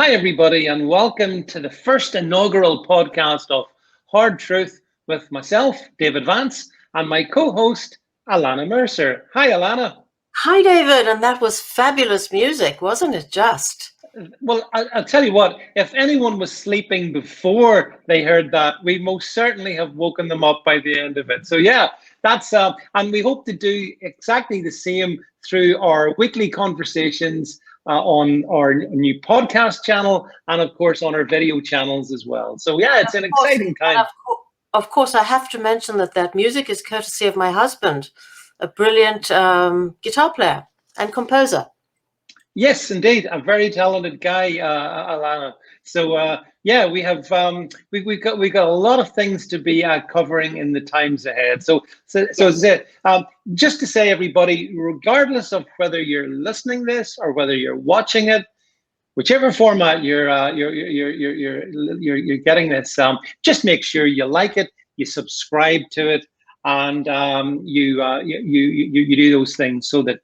Hi, everybody, and welcome to the first inaugural podcast of Hard Truth with myself, David Vance, and my co-host, Ilana Mercer. Hi, Ilana. Hi, David, and that was fabulous music, wasn't it just? Well, I'll tell you what, if anyone was sleeping before they heard that, we most certainly have woken them up by the end of it. So yeah, that's, and we hope to do exactly the same through our weekly conversations on our new podcast channel and of course on our video channels as well. So yeah, it's an exciting time. Of course, I have to mention that music is courtesy of my husband, a brilliant guitar player and composer. Yes, indeed, a very talented guy, Ilana. So yeah, we have we got a lot of things to be covering in the times ahead. So as I said, just to say, everybody, regardless of whether you're listening this or whether you're watching it, whichever format you're getting this, just make sure you like it, you subscribe to it, and you do those things so that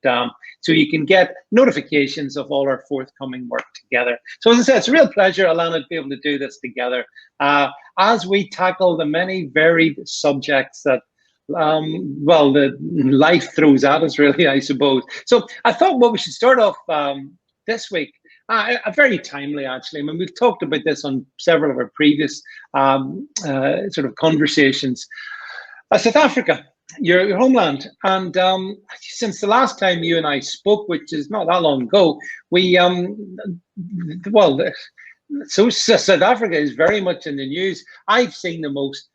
so you can get notifications of all our forthcoming work together. So as I said, it's a real pleasure, Ilana, to be able to do this together as we tackle the many varied subjects that well, the life throws at us, really, I suppose. So I thought what we should start off this week, very timely, actually. I mean, we've talked about this on several of our previous sort of conversations. South Africa, your homeland, and since the last time you and I spoke, which is not that long ago, we well, so South Africa is very much in the news. I've seen the most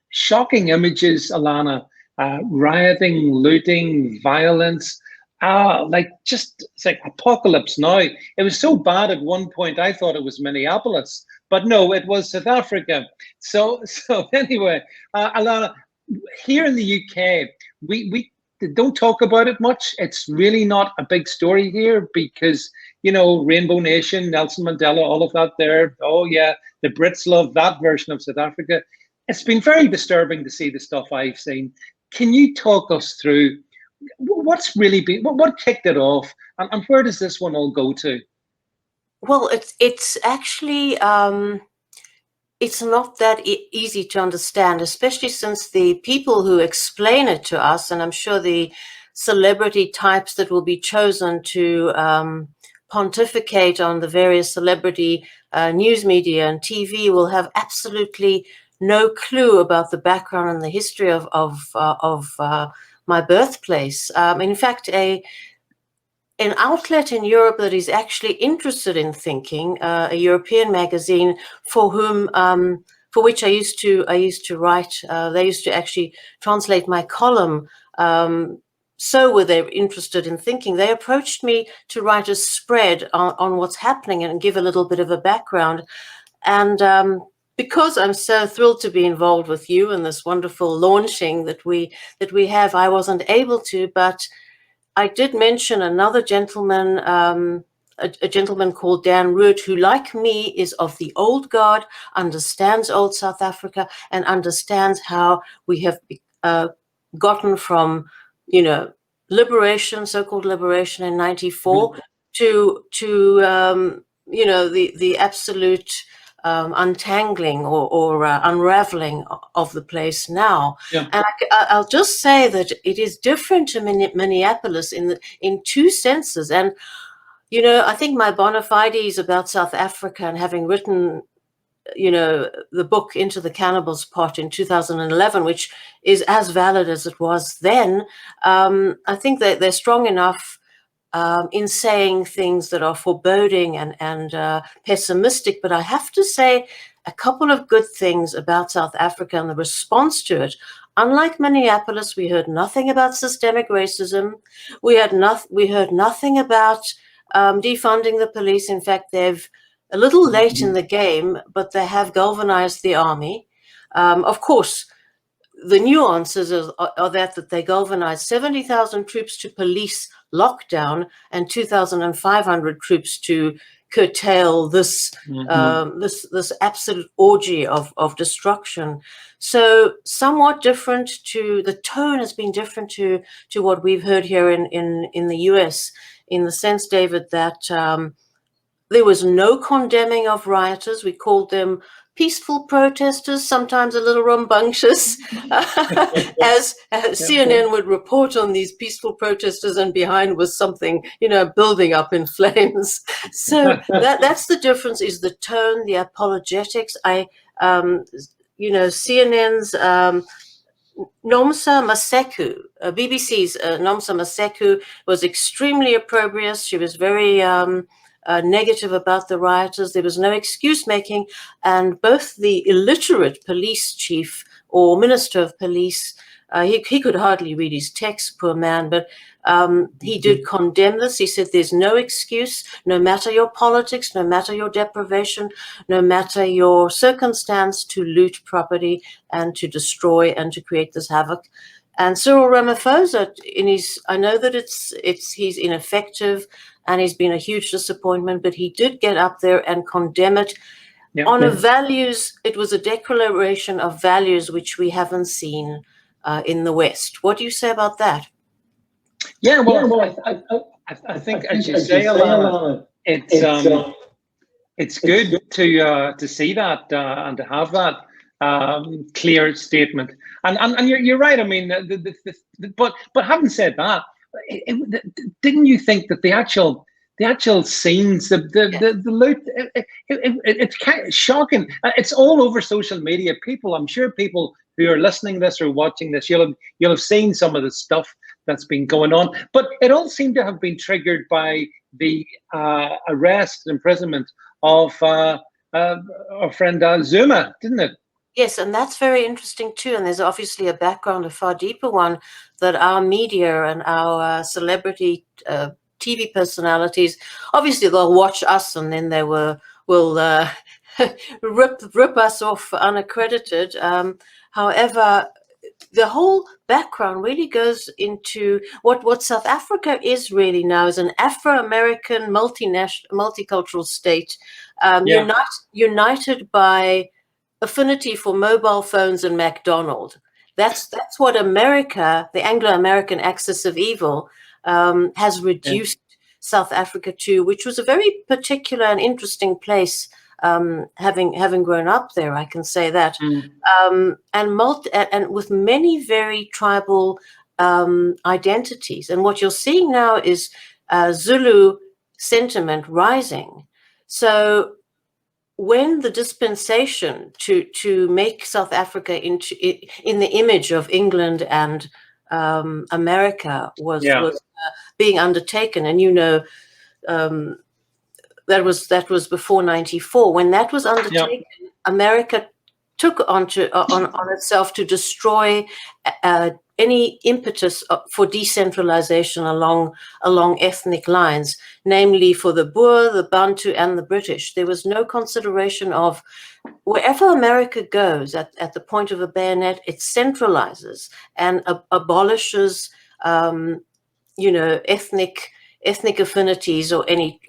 shocking images, Ilana, rioting, looting, violence. It's like apocalypse now. It was so bad at one point, I thought it was Minneapolis, but no, it was South Africa. So anyway, Ilana, here in the UK, we don't talk about it much. It's really not a big story here because, you know, Rainbow Nation, Nelson Mandela, all of that there. Oh yeah, the Brits love that version of South Africa. It's been very disturbing to see the stuff I've seen. Can you talk us through what's really been, what kicked it off, and where does this one all go to? Well, it's actually it's not that easy to understand, especially since the people who explain it to us, and I'm sure the celebrity types that will be chosen to pontificate on the various celebrity news media and TV will have absolutely no clue about the background and the history of my birthplace. In fact, an outlet in Europe that is actually interested in thinking, a European magazine for which I used to write. They used to actually translate my column. So were they interested in thinking. They approached me to write a spread on what's happening and give a little bit of a background. And because I'm so thrilled to be involved with you in this wonderful launching that we have, I wasn't able to, but I did mention another gentleman, a gentleman called Dan Root, who, like me, is of the old guard, understands old South Africa, and understands how we have gotten from, you know, liberation, so-called liberation in '94, to you know, the absolute untangling or unraveling of the place now. Yeah. And I'll just say that it is different to Minneapolis in two senses. And, you know, I think my bona fides about South Africa, and having written, you know, the book Into the Cannibals Pot in 2011, which is as valid as it was then, I think that they're strong enough in saying things that are foreboding and pessimistic. But I have to say a couple of good things about South Africa and the response to it. Unlike Minneapolis, we heard nothing about systemic racism. We heard nothing about defunding the police. In fact, they've a little late in the game, but they have galvanized the army. Of course, the nuances are that they galvanized 70,000 troops to police lockdown and 2,500 troops to curtail this this absolute orgy of destruction. So somewhat different to the tone has been different to what we've heard here in the US, in the sense, David, that There was no condemning of rioters. We called them peaceful protesters, sometimes a little rambunctious, as CNN would report on these peaceful protesters, and behind was something, building up in flames. So that's the difference, is the tone, the apologetics. CNN's Nomsa Maseku, BBC's Nomsa Maseku, was extremely opprobrious. She was very negative about the rioters. There was no excuse making, and both the illiterate police chief or minister of police, he could hardly read his text, poor man, but he did condemn this. He said there's no excuse, no matter your politics, no matter your deprivation, no matter your circumstance, to loot property and to destroy and to create this havoc. And Cyril Ramaphosa, I know that he's ineffective and he's been a huge disappointment, but he did get up there and condemn it on a values. It was a declaration of values which we haven't seen in the West. What do you say about that? Yeah, well, I think, as you say, Ilana, it's good to see that and to have that clear statement. And you're right. I mean, but having said that, didn't you think that the actual scenes, the loot, it's kind of shocking. It's all over social media. I'm sure people who are listening to this or watching this, you'll have seen some of the stuff that's been going on. But it all seemed to have been triggered by the arrest and imprisonment of our friend Zuma, didn't it? Yes, and that's very interesting too. And there's obviously a background, a far deeper one, that our media and our celebrity TV personalities, obviously they'll watch us and then they will rip us off unaccredited. However, the whole background really goes into what South Africa is really now, is an Afro-American multicultural state, united by affinity for mobile phones and McDonald's. That's what America, the Anglo-American axis of evil, has reduced South Africa to, which was a very particular and interesting place. Having grown up there, I can say that, and with many very tribal identities. And what you're seeing now is Zulu sentiment rising. So when the dispensation to make South That in the image of England and America was being undertaken, and that was before 94. When that was undertaken, America took on itself to destroy any impetus for decentralization along ethnic lines, namely for the Boer, the Bantu, and the British. There was no consideration of wherever America goes at the point of a bayonet, it centralizes and abolishes, ethnic affinities or any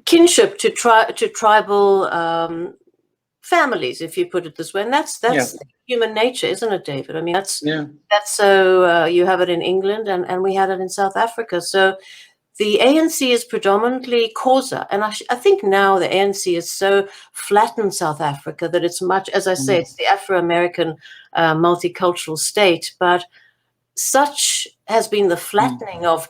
kinship to tribal families, if you put it this way. And that's human nature, isn't it, David? I mean, that's so you have it in England and we had it in South Africa. So the ANC is predominantly Xhosa, and I think now the ANC is so flattened South Africa that it's much, as I say, it's the Afro-American multicultural state, but such has been the flattening of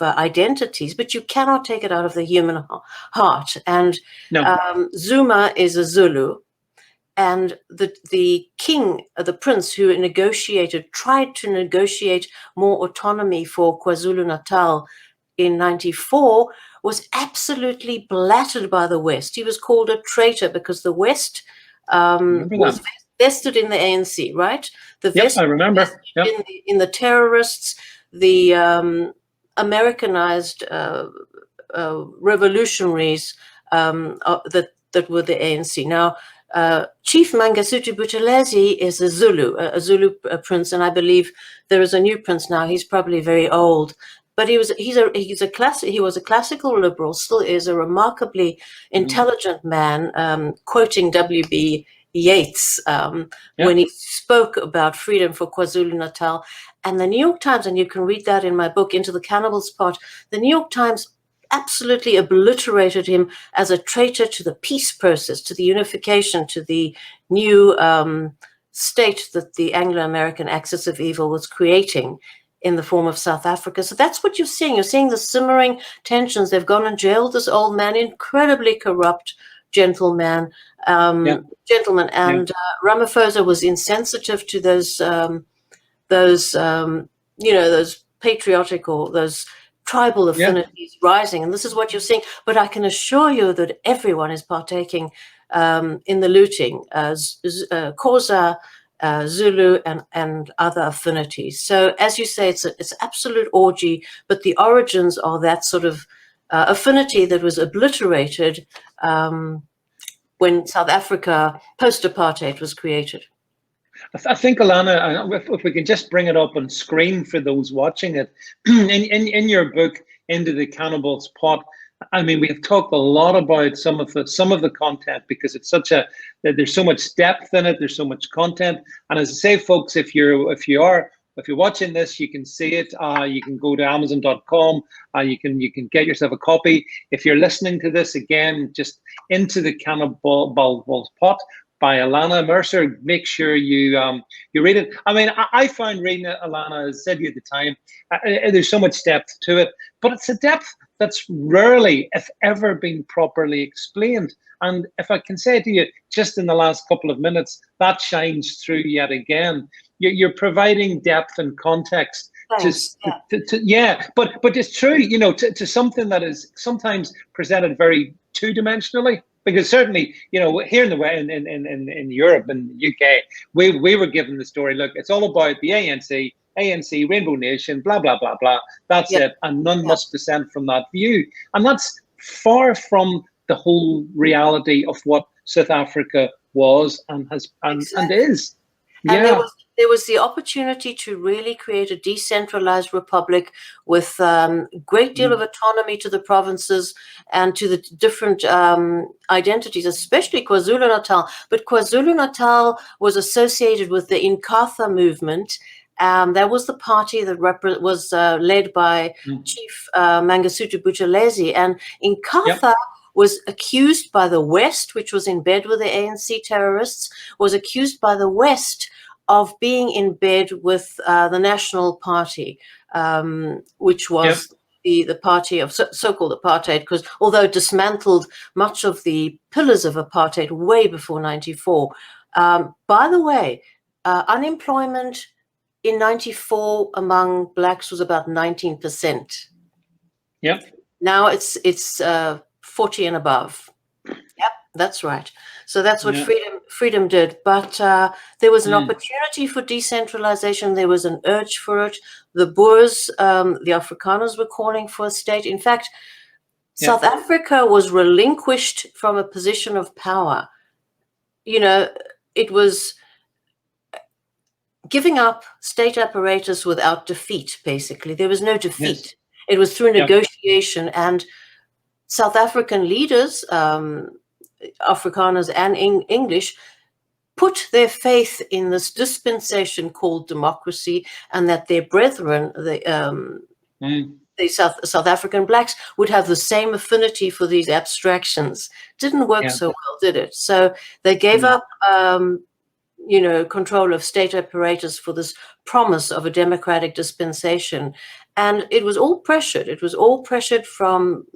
identities, but you cannot take it out of the human heart. And Zuma is a Zulu, and the king, the prince who tried to negotiate more autonomy for KwaZulu-Natal in 94, was absolutely blattered by the West. He was called a traitor because the West was vested in the ANC, right? I remember. In the terrorists, the Americanized revolutionaries that were the ANC. Now, Chief Mangosuthu Buthelezi is a Zulu prince, and I believe there is a new prince now. He's probably very old, but he was a classical liberal, still is a remarkably intelligent man, quoting W.B. Yeats when he spoke about freedom for KwaZulu-Natal. And the New York Times, and you can read that in my book, Into the Cannibals Part, the New York Times absolutely obliterated him as a traitor to the peace process, to the unification, to the new state that the Anglo-American axis of evil was creating in the form of South Africa. So that's what you're seeing. You're seeing the simmering tensions. They've gone and jailed this old man, incredibly corrupt gentleman, gentleman. And Ramaphosa was insensitive to those patriotic or those tribal affinities rising. And this is what you're seeing. But I can assure you that everyone is partaking in the looting, Xhosa, Zulu, and other affinities. So as you say, it's absolute orgy, but the origins are that sort of affinity that was obliterated when South Africa post-apartheid was created. I think, Ilana, if we can just bring it up on screen for those watching it, in your book, Into the Cannibals Pot, I mean, we have talked a lot about some of the content, because it's there's so much depth in it, there's so much content. And as I say, folks, if you're watching this, you can see it. You can go to Amazon.com. You can get yourself a copy. If you're listening to this again, just Into the Cannibals Pot by Ilana Mercer. Make sure you read it. I mean, I found reading it, Ilana, as I said to you at the time, there's so much depth to it, but it's a depth that's rarely, if ever, been properly explained. And if I can say to you, just in the last couple of minutes, that shines through yet again. You're providing depth and context. But it's true, to something that is sometimes presented very two-dimensionally. Because certainly, here in the way in Europe and the UK, we were given the story. Look, it's all about the ANC, Rainbow Nation, blah blah blah blah. That's it, and none must dissent from that view. And that's far from the whole reality of what South Africa was and is. And there was the opportunity to really create a decentralized republic with a great deal of autonomy to the provinces and to the different identities, especially KwaZulu-Natal. But KwaZulu-Natal was associated with the Inkatha movement. That was the party that was led by Chief Mangosuthu Buthelezi. And Inkatha was accused by the West, which was in bed with the ANC terrorists, was accused by the West of being in bed with the National Party, which was the party of so-called apartheid, because although it dismantled much of the pillars of apartheid way before 94. By the way, unemployment in 94 among blacks was about 19%. Now it's 40 and above. That's right. So that's what freedom did. But there was an opportunity for decentralization. There was an urge for it. The Boers, the Afrikaners were calling for a state. In fact, South Africa was relinquished from a position of power. It was giving up state apparatus without defeat, basically. There was no defeat. It was through negotiation. And South African leaders, Afrikaners and English, put their faith in this dispensation called democracy, and that their brethren, the South African blacks, would have the same affinity for these abstractions. Didn't work so well, did it? So they gave up control of state apparatus for this promise of a democratic dispensation. And it was all pressured. It was all pressured from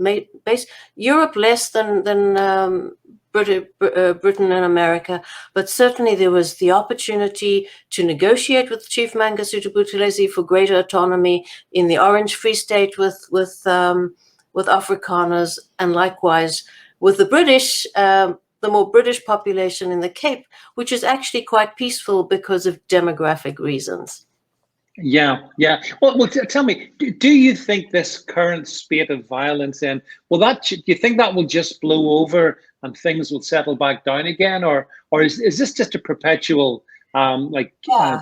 Europe, less than Britain and America. But certainly there was the opportunity to negotiate with Chief Mangosuthu Buthelezi for greater autonomy in the Orange Free State with Afrikaners, and likewise with the British, the more British population in the Cape, which is actually quite peaceful because of demographic reasons. Well, tell me, do you think this current spate of violence, do you think that will just blow over and things will settle back down again, or is this just a perpetual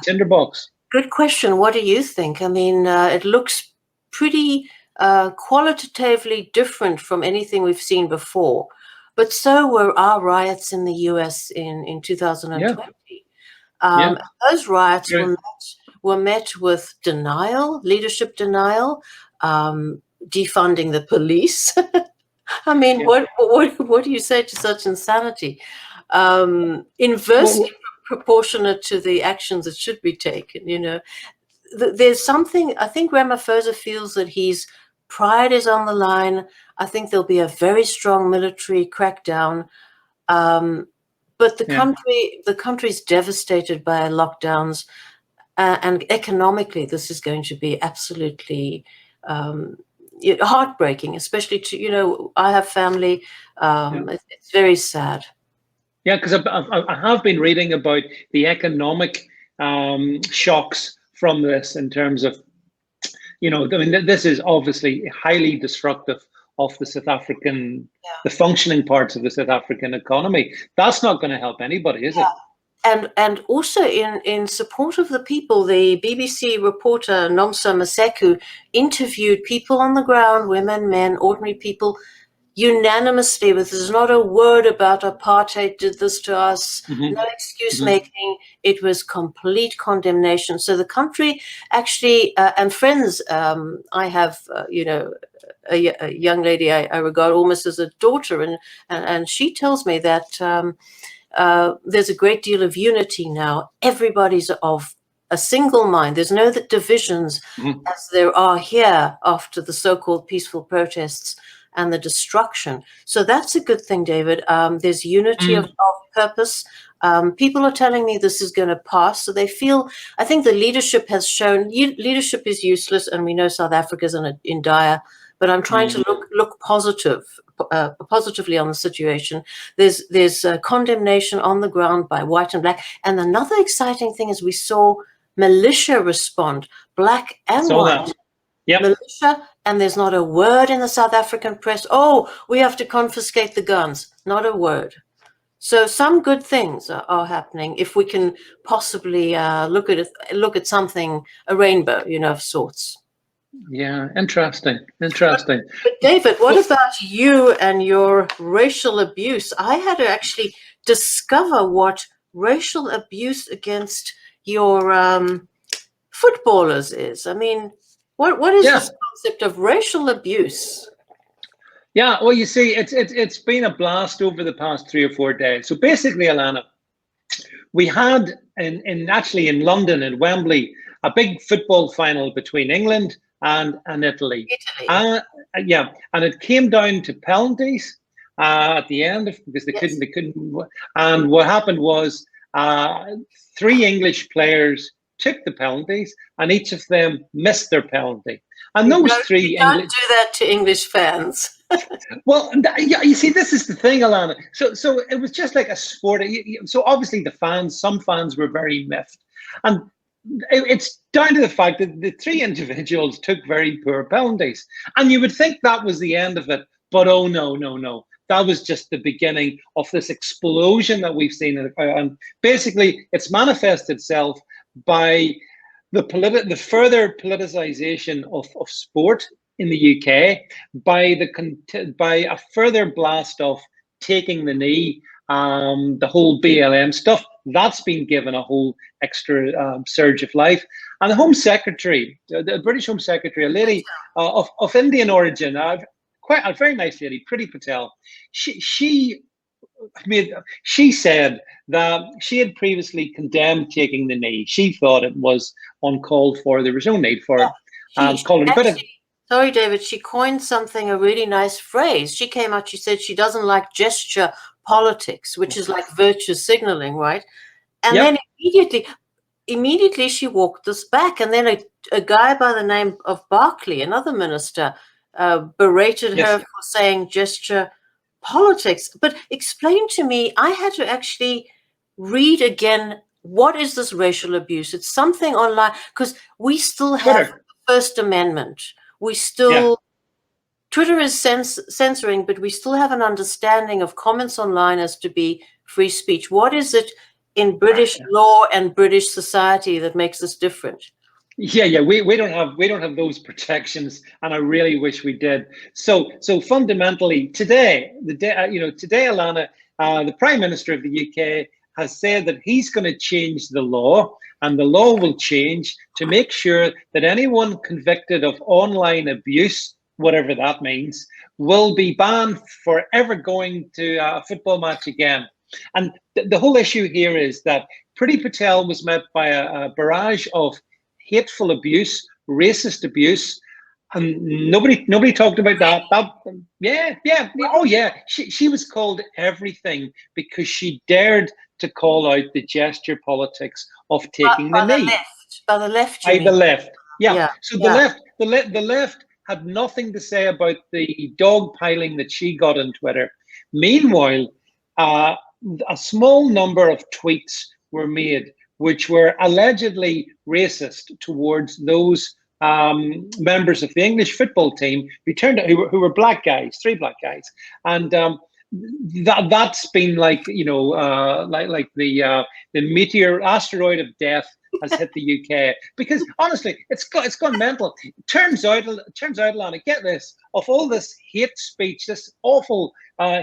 tinderbox? Good question. What do you think? I mean, it looks pretty qualitatively different from anything we've seen before. But so were our riots in the US in 2020. Those riots were met with denial, leadership denial. defunding the police. I mean, Yeah. what do you say to such insanity? Inversely proportionate to the actions that should be taken, you know. There's something, I think Ramaphosa feels that his pride is on the line. I think there'll be a very strong military crackdown. But the country's devastated by lockdowns, and economically, this is going to be absolutely heartbreaking, especially to, you know, I have family. It's very sad. Yeah, because I have been reading about the economic shocks from this in terms of, you know, I mean, this is obviously highly destructive of the South African, the functioning parts of the South African economy. That's not going to help anybody, is it? And also in support of the people, the BBC reporter Nomsa Maseku interviewed people on the ground, women, men, ordinary people, unanimously, with there's not a word about apartheid did this to us, no excuse making. It was complete condemnation. So the country actually, and friends, I have, you know, a young lady I regard almost as a daughter, and she tells me that there's a great deal of unity now. Everybody's of a single mind. There's no divisions as there are here after the so-called peaceful protests and the destruction. So that's a good thing, David. There's unity of purpose. People are telling me this is going to pass. So they feel, I think the leadership has shown, leadership is useless, and we know South Africa's in dire, but I'm trying to look positively on the situation. There's condemnation on the ground by white and black. And another exciting thing is we saw militia respond, black and white. Militia, and there's not a word in the South African press, oh, we have to confiscate the guns. Not a word. So some good things are happening if we can possibly look at something, a rainbow, you know, of sorts. Yeah, interesting. But David, what about you and your racial abuse? I had to actually discover what racial abuse against your footballers is. I mean, what is this concept of racial abuse? Yeah, well, you see, it's been a blast over the past 3 or 4 days. So basically, Ilana, we had actually in London, in Wembley, a big football final between England and Italy. And it came down to penalties at the end because they couldn't. And what happened was 3 English players took the penalties, and each of them missed their penalty. And those 3 you don't do that to English fans. Well, yeah, you see, this is the thing, Ilana. So it was just like a sport. So obviously some fans were very miffed. And it's down to the fact that the 3 individuals took very poor penalties. And you would think that was the end of it. But oh, no. That was just the beginning of this explosion that we've seen. And basically, it's manifested itself by the further politicization of sport in the UK, by a further blast of taking the knee, the whole BLM stuff. That's been given a whole extra surge of life. And the Home Secretary, the British Home Secretary, a lady of Indian origin, quite a very nice lady, Priti Patel, she said that she had previously condemned taking the knee. She thought it was uncalled for. There was no need for it. Sorry, David, she coined something, a really nice phrase. She came out, she said she doesn't like gesture politics, which is like virtue signaling, right? And then immediately she walked this back. And then a guy by the name of Barclay, another minister, berated her for saying gesture politics. But explain to me, I had to actually read again, what is this racial abuse? It's something online, because we still have the First Amendment. We still, Twitter is censoring, but we still have an understanding of comments online as to be free speech. What is it in British law and British society that makes this different? Yeah, we don't have those protections, and I really wish we did. So fundamentally, today, Ilana, the Prime Minister of the UK has said that he's going to change the law, and the law will change to make sure that anyone convicted of online abuse whatever that means, will be banned for ever going to a football match again. And the whole issue here is that Priti Patel was met by a barrage of hateful abuse, racist abuse, and nobody talked about that. Oh yeah. She was called everything because she dared to call out the gesture politics of taking the knee. By the left, By the left. Yeah. Yeah. So the left had nothing to say about the dogpiling that she got on Twitter. Meanwhile, a small number of tweets were made which were allegedly racist towards those members of the English football team who turned out who were black guys, 3 black guys, and that's been like, you know, like the meteor asteroid of death has hit the UK, because honestly, it's gone mental. Turns out, Ilana, get this, of all this hate speech, this awful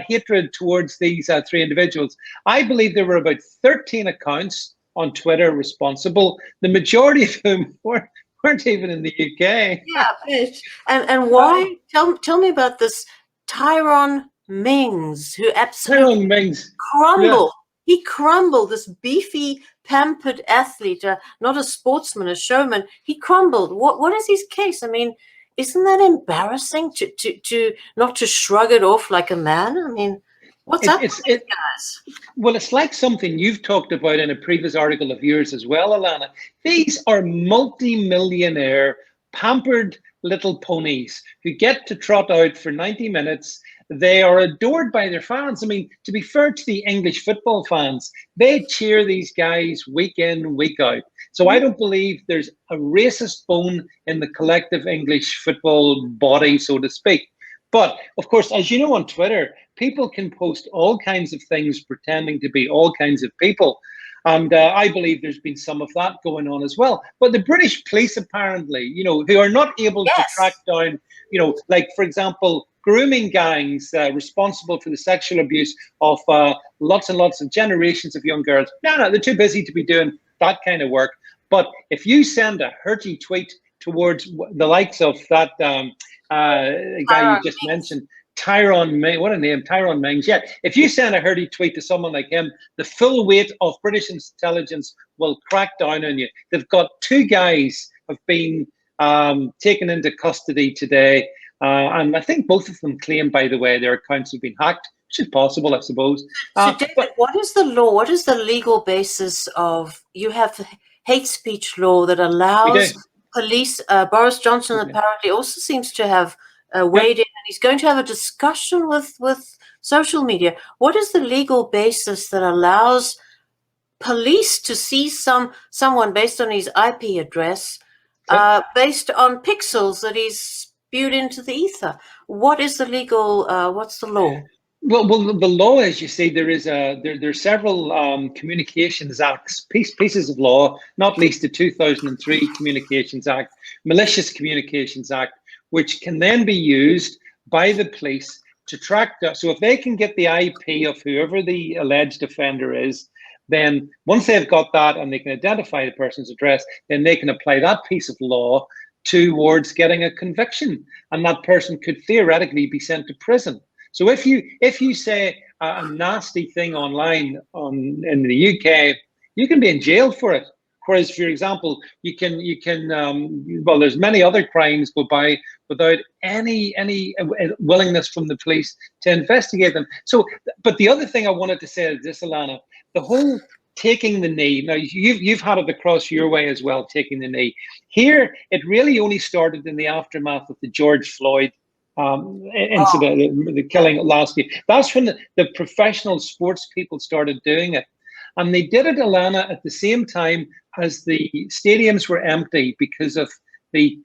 hatred towards these 3 individuals, I believe there were about 13 accounts on Twitter responsible, the majority of whom weren't even in the UK. Yeah, and why? Tell me about this Tyrone Mings, who absolutely crumbled. Yeah. He crumbled, this beefy, pampered athlete, not a sportsman, a showman. He crumbled. What is his case? I mean, isn't that embarrassing to not to shrug it off like a man? I mean, what's up with these guys? Well, it's like something you've talked about in a previous article of yours as well, Ilana. These are multi-millionaire, pampered little ponies who get to trot out for 90 minutes. They are adored by their fans. I mean, to be fair to the English football fans, they cheer these guys week in, week out. So I don't believe there's a racist bone in the collective English football body, so to speak. But of course, as you know, on Twitter, people can post all kinds of things pretending to be all kinds of people. And I believe there's been some of that going on as well. But the British police, apparently, you know, who are not able to track down, you know, like, for example, grooming gangs responsible for the sexual abuse of lots and lots of generations of young girls. No, they're too busy to be doing that kind of work. But if you send a hurty tweet towards the likes of that guy you just mentioned, Tyrone Mings, what a name, Tyrone Mings. Yeah, if you send a hurty tweet to someone like him, the full weight of British intelligence will crack down on you. They've got 2 guys have been taken into custody today. And I think both of them claim, by the way, their accounts have been hacked, which is possible, I suppose. So, David, what is the law? What is the legal basis of, you have the hate speech law that allows police, Boris Johnson apparently also seems to have weighed in, and he's going to have a discussion with social media. What is the legal basis that allows police to see someone based on his IP address, based on pixels that he's spewed into the ether? What is the legal, what's the law? Well, the law, as you say, there's several communications acts, pieces of law, not least the 2003 Communications Act, Malicious Communications Act, which can then be used by the police to track that. So if they can get the IP of whoever the alleged offender is, then once they've got that and they can identify the person's address, then they can apply that piece of law towards getting a conviction, and that person could theoretically be sent to prison. So if you say a nasty thing online in the UK, you can be in jail for it. Whereas, for example, you can well, there's many other crimes go by without any willingness from the police to investigate them. So, but the other thing I wanted to say is this, Ilana, the whole taking the knee. Now, you've had it across your way as well, taking the knee. Here, it really only started in the aftermath of the George Floyd incident, the killing last year. That's when the professional sports people started doing it. And they did it, Ilana, at the same time as the stadiums were empty because of the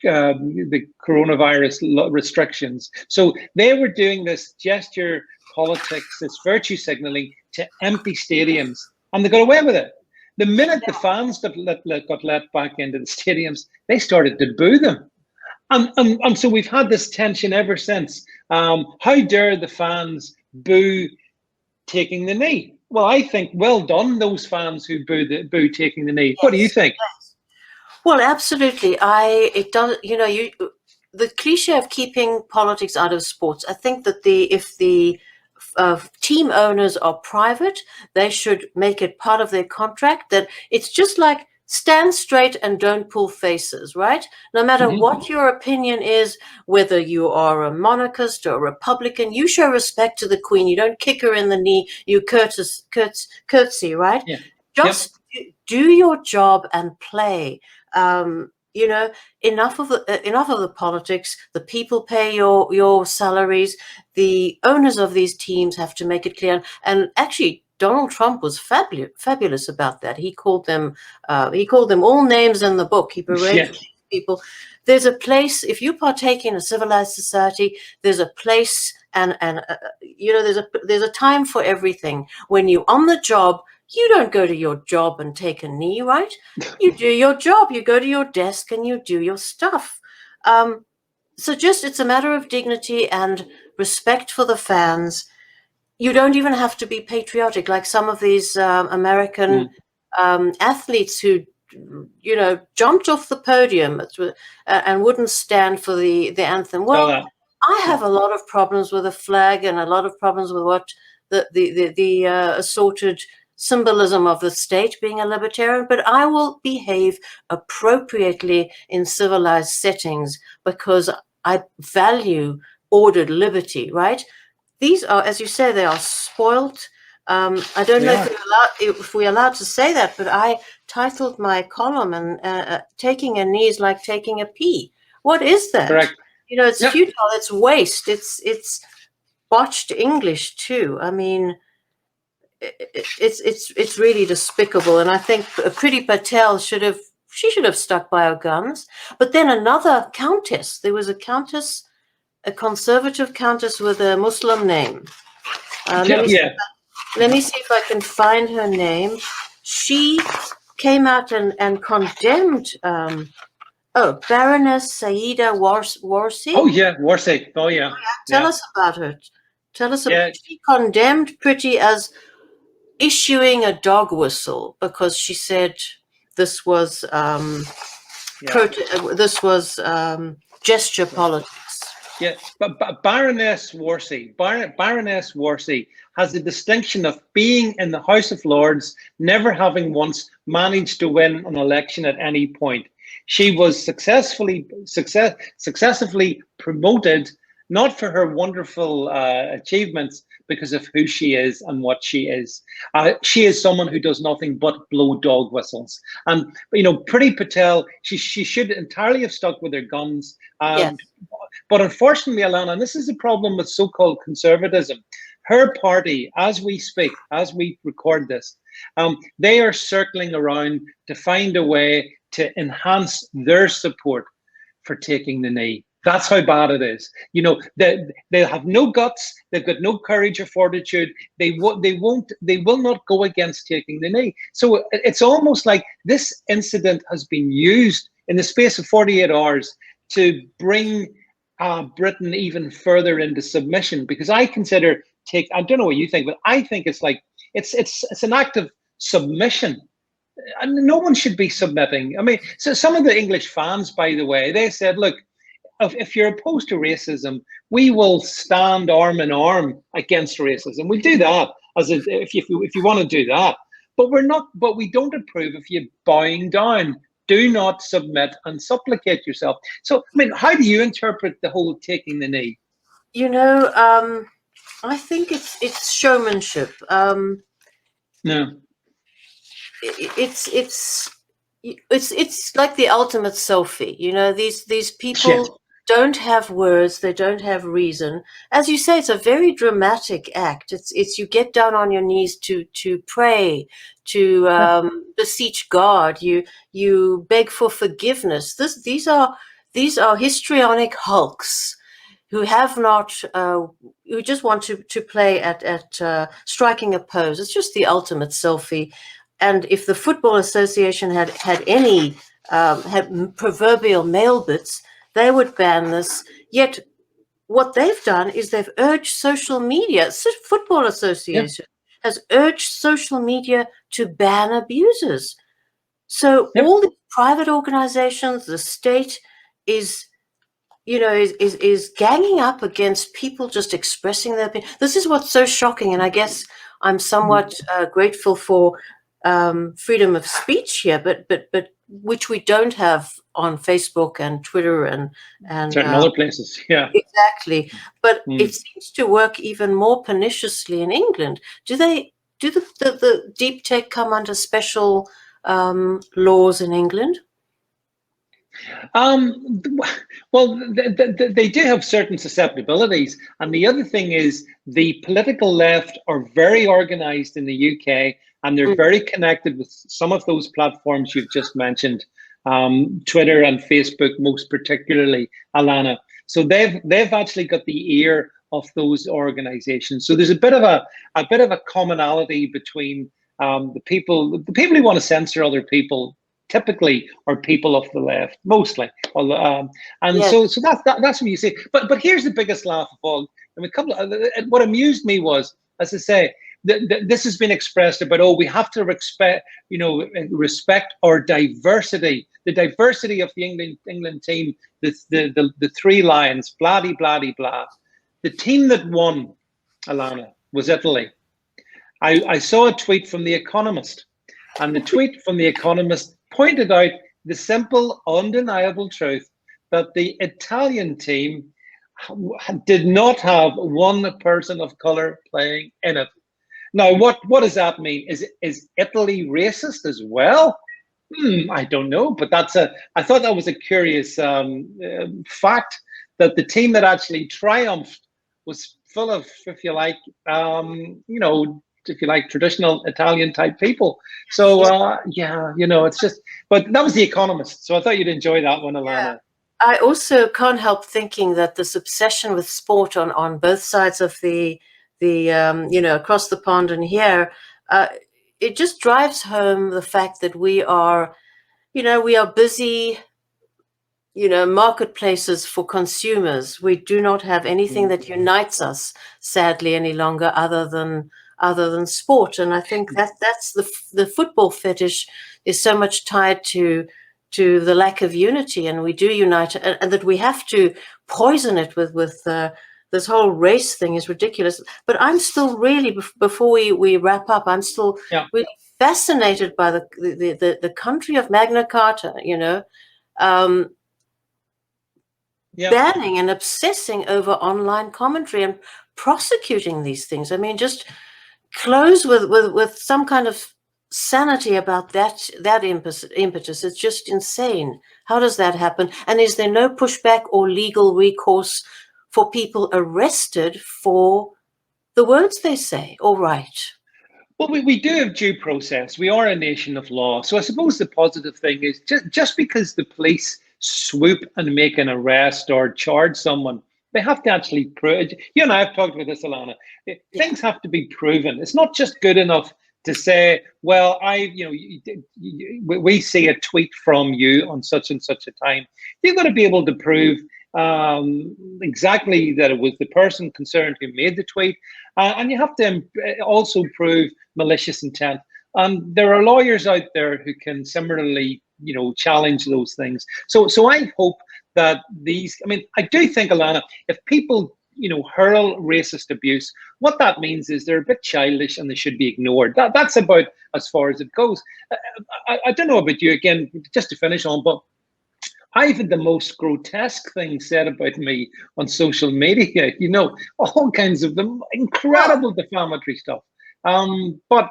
coronavirus restrictions. So they were doing this gesture politics, this virtue signaling to empty stadiums, and they got away with it. The minute the fans got let back into the stadiums, they started to boo them. And so we've had this tension ever since. How dare the fans boo taking the knee? Well, I think well done those fans who boo taking the knee. What do you think? Well, absolutely. It does. You know, the cliche of keeping politics out of sports. I think that if the team owners are private, they should make it part of their contract that it's just like stand straight and don't pull faces, right? No matter what your opinion is, whether you are a monarchist or a Republican, you show respect to the Queen. You don't kick her in the knee. You curtsy, right? Yeah. Just do your job and play. Enough of the politics. The people pay your salaries. The owners of these teams have to make it clear. And actually, Donald Trump was fabulous about that. He called them all names in the book. He berated people. There's a place, if you partake in a civilized society, there's a place and there's a time for everything. When you're on the job, you don't go to your job and take a knee, right? You do your job. You go to your desk and you do your stuff. So it's a matter of dignity and respect for the fans. You don't even have to be patriotic like some of these American athletes who, jumped off the podium and wouldn't stand for the anthem. Well, I have a lot of problems with the flag and a lot of problems with what the assorted symbolism of the state being a libertarian, but I will behave appropriately in civilized settings because I value ordered liberty, right? These are, as you say, they are spoilt. I don't know if we're allowed to say that, but I titled my column and taking a knee is like taking a pee. What is that? Correct. It's futile. It's waste. It's botched English too. I mean, it's really despicable. And I think Priti Patel should have stuck by her guns. But then another countess. There was a countess, a conservative countess with a Muslim name. Let me see if I can find her name. She came out and condemned, Baroness Saida Warsi. Oh, yeah, Warsi. Oh, yeah. Tell us about her. Tell us about She condemned Priti as issuing a dog whistle because she said this was gesture politics. Yeah, but Baroness Warsi has the distinction of being in the House of Lords, never having once managed to win an election at any point. She was successively promoted, not for her wonderful achievements, because of who she is and what she is. She is someone who does nothing but blow dog whistles. And, Priti Patel, she should entirely have stuck with her guns. But unfortunately, Ilana, and this is the problem with so-called conservatism, her party, as we speak, as we record this, they are circling around to find a way to enhance their support for taking the knee. That's how bad it is. They have no guts. They've got no courage or fortitude. They will not go against taking the knee. So it's almost like this incident has been used in the space of 48 hours to bring Britain even further into submission. Because I consider I don't know what you think, but I think it's like it's an act of submission. And no one should be submitting. I mean, so some of the English fans, by the way, they said, look, if you're opposed to racism, we will stand arm in arm against racism. We do that if you want to do that. But we don't approve of you bowing down. Do not submit and supplicate yourself. So, I mean, how do you interpret the whole taking the knee? I think it's showmanship. No. It's like the ultimate selfie. These people don't have words, they don't have reason. As you say, it's a very dramatic act. It's you get down on your knees to pray, to beseech God, you beg for forgiveness. These are histrionic hulks who have not who just want to play at striking a pose. It's just the ultimate selfie. And if the Football Association had any had proverbial male bits, they would ban this. Yet what they've done is they've urged social media. Football Association has urged social media to ban abusers. So all the private organizations, the state is, you know, is ganging up against people just expressing their opinion. This is what's so shocking, and I guess I'm somewhat grateful for freedom of speech here, but which we don't have on Facebook and Twitter and certain other places. Yeah, exactly. But it seems to work even more perniciously in England. Do the deep tech come under special laws in England? Well, they do have certain susceptibilities, and the other thing is the political left are very organized in the UK, and they're very connected with some of those platforms you've just mentioned, Twitter and Facebook, most particularly, Ilana. So they've actually got the ear of those organizations. So there's a bit of a commonality between the people who want to censor other people. Typically are people of the left, mostly, and yes. so that's what you see. But here's the biggest laugh of all. I mean, what amused me was, as I say, this has been expressed about, we have to respect our diversity, the diversity of the England team, the three lions, blah blah blah. The team that won, Ilana, was Italy. I saw a tweet from The Economist, and the tweet from The Economist pointed out the simple, undeniable truth that the Italian team did not have one person of color playing in it. Now, what does that mean? Is Italy racist as well? I don't know, but I thought that was a curious fact, that the team that actually triumphed was full of, if you like, traditional Italian type people. So it's just, but that was The Economist. So I thought you'd enjoy that one, Ilana. Yeah. I also can't help thinking that this obsession with sport on both sides of the across the pond and here, it just drives home the fact that we are busy, marketplaces for consumers. We do not have anything that unites us, sadly, any longer, other than sport. And I think that's the football fetish is so much tied to the lack of unity, and we do unite, and that we have to poison it with this whole race thing is ridiculous. But I'm still really, before we wrap up, I'm still really fascinated by the country of Magna Carta, banning and obsessing over online commentary and prosecuting these things. I mean, just close with some kind of sanity about that impetus. It's just insane. How does that happen? And is there no pushback or legal recourse for people arrested for the words they say or write? Well, we do have due process. We are a nation of law. So I suppose the positive thing is just because the police swoop and make an arrest or charge someone, they have to actually prove. You and I have talked about this, Ilana. Things have to be proven. It's not just good enough to say, well, we see a tweet from you on such and such a time. You've got to be able to prove exactly that it was the person concerned who made the tweet, and you have to also prove malicious intent. And there are lawyers out there who can similarly, challenge those things. So I hope that I do think, Ilana, if people hurl racist abuse, what that means is they're a bit childish and they should be ignored. That's about as far as it goes. I don't know about you, again, just to finish on, but I've had the most grotesque things said about me on social media, all kinds of them, incredible defamatory stuff. But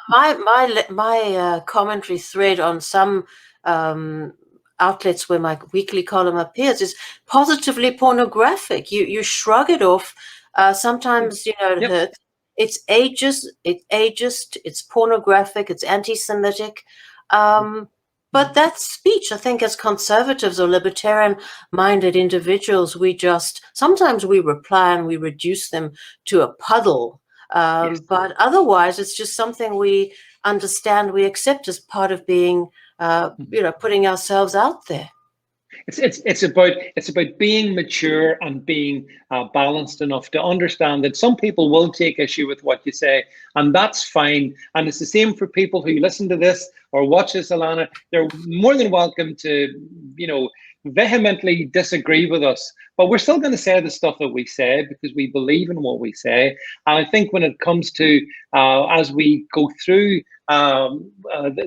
my commentary thread on some outlets where my weekly column appears is positively pornographic. You shrug it off. Sometimes it hurts. It's ageist. It's pornographic. It's anti-Semitic. But that speech, I think, as conservatives or libertarian-minded individuals, sometimes we reply and we reduce them to a puddle. But otherwise, it's just something we understand, we accept as part of being, putting ourselves out there. It's about being mature and being balanced enough to understand that some people will take issue with what you say, and that's fine. And it's the same for people who listen to this or watch this, Ilana, they're more than welcome to, you know, vehemently disagree with us, but we're still going to say the stuff that we say because we believe in what we say. And I think when it comes to as we go through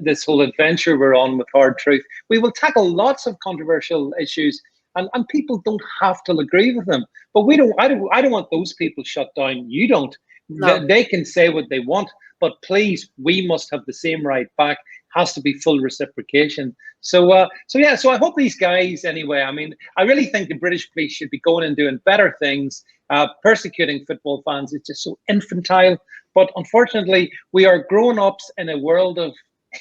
this whole adventure we're on with Hard Truth, we will tackle lots of controversial issues, and people don't have to agree with them. But we don't. I don't want those people shut down. You don't. No. They can say what they want, but please, we must have the same right back. Has to be full reciprocation. So yeah. So I hope these guys, anyway. I mean, I really think the British police should be going and doing better things. Persecuting football fans is just so infantile. But unfortunately, we are grown-ups in a world of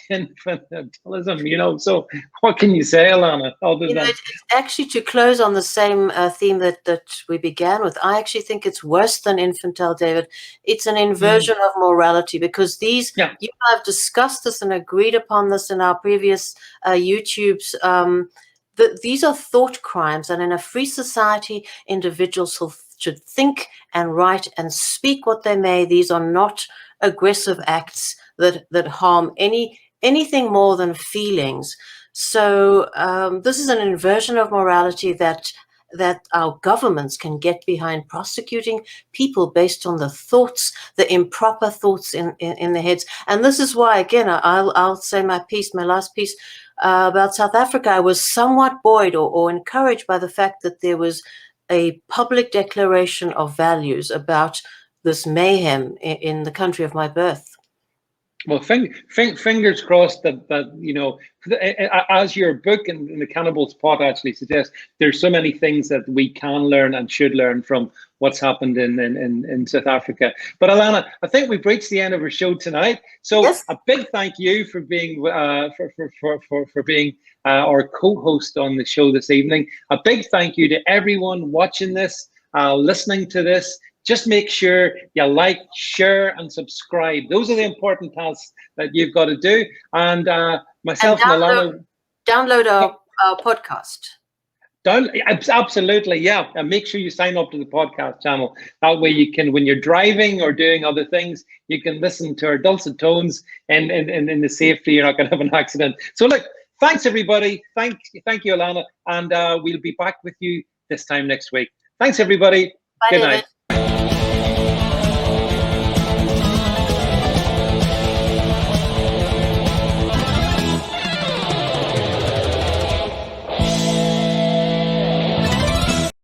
infantilism, you know. So what can you say, Ilana? You know, it's actually, to close on the same theme that we began with, I actually think it's worse than infantile, David. It's an inversion of morality, because these, you and I have discussed this and agreed upon this in our previous YouTubes, that these are thought crimes, and in a free society, individuals should think and write and speak what they may. These are not aggressive acts that harm anything more than feelings. So this is an inversion of morality that our governments can get behind, prosecuting people based on the thoughts, the improper thoughts in their heads. And this is why, again, I'll say my last piece about South Africa. I was somewhat buoyed or encouraged by the fact that there was a public declaration of values about this mayhem in the country of my birth. Well, fingers crossed that you know, as your book and the Cannibals Pot actually suggests, there's so many things that we can learn and should learn from what's happened in South Africa. But Ilana, I think we've reached the end of our show tonight. So yes, a big thank you for being for being our co-host on the show this evening. A big thank you to everyone watching this, listening to this. Just make sure you like, share, and subscribe. Those are the important tasks that you've got to do. And myself and Ilana, download our podcast. Absolutely, yeah. And make sure you sign up to the podcast channel. That way you can, when you're driving or doing other things, you can listen to our dulcet tones and in the safety. You're not going to have an accident. So look, thanks everybody. Thank you, Ilana. And we'll be back with you this time next week. Thanks everybody. Bye, Good David. night.